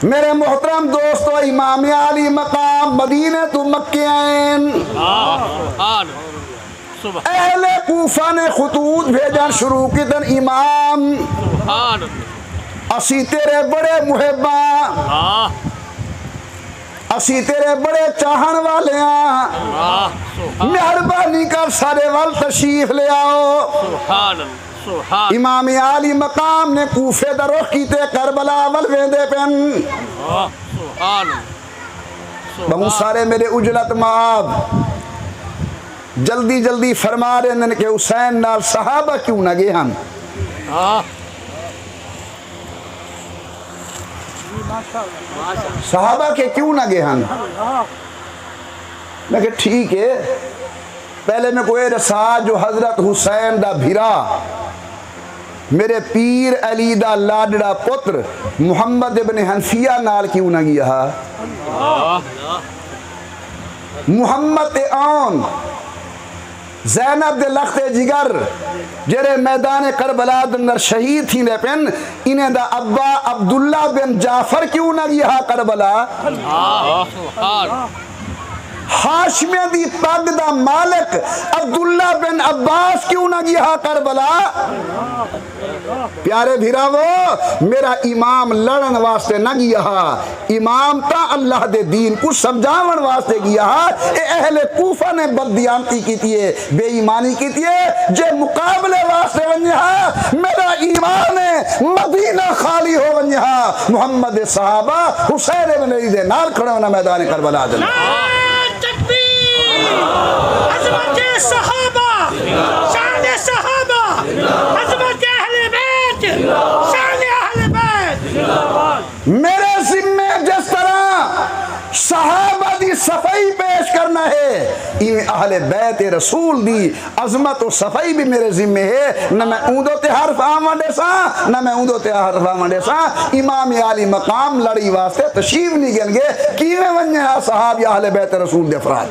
मेरे मोहतरम दोस्तों, इमाम आली मकाम मदीने तो मक्के आएन अहले कूफा ने खुतूत भेजन शुरू की तन इमाम असी तेरे बड़े मुहिबा, असी तेरे बड़े चाहन वाले हैं, मेहरबानी कर सारे वाल तशरीफ ले आओ। इमाम आली मकाम ने कूफे दा रुख कीते करबला वल वेंदे पेन। बहुत सारे मेरे उजलत माब जल्दी जल्दी फरमा रहे हैं कि हुसैन नाल सहाबा क्यों ना गए हम। सहाबा के क्यों ना गए हम। मैं कहा ठीक है, पहले मैं कोई रसा जो हजरत हुसैन दा भिरा मेरे पीर अली दा लाडड़ा पुत्र मुहम्मद इब्न हनफिया नाल क्यों ना गया। मुहम्मद आन ज़ैनब दे लख्ते जिगर जेरे मैदान करबला अंदर शहीद थी ने पेन, इन्हें दा अब्बा अब्दुल्ला बिन जाफर क्यों ना गया करबला। हाशमे दी पग दा मालिक अब्दुल्ला बिन अब्बास क्यों ना गया करबला। प्यारे भिरावो, मेरा इमाम लड़न वास्ते ना गया, इमाम ता अल्लाह दे दीन को समझावन वास्ते गया। अहले कूफा ने बददियानती की है, बेईमानी की है, जे मुकाबले वास्ते वन्या मेरा ईमान है मदीना खाली हो वन्या मोहम्मद सहाबा हुसैन इब्न अली दे नाल खड़े होना मैदान करबला दे। मेरे जिम्मे जिस तरह सहाबा दी सफाई पेश करना है, इन अहले बैत रसूल दी अजमत और सफाई भी मेरे जिम्मे है। न मैं ऊदो ते हरफ आमंडे सा, न मैं ऊदो ते हरफ आमंडे सा। इमाम आली मकाम लड़ी वास्ते तशरीफ नहीं गए कि वन्या सहाब या अहले बैत रसूल दे अफराद।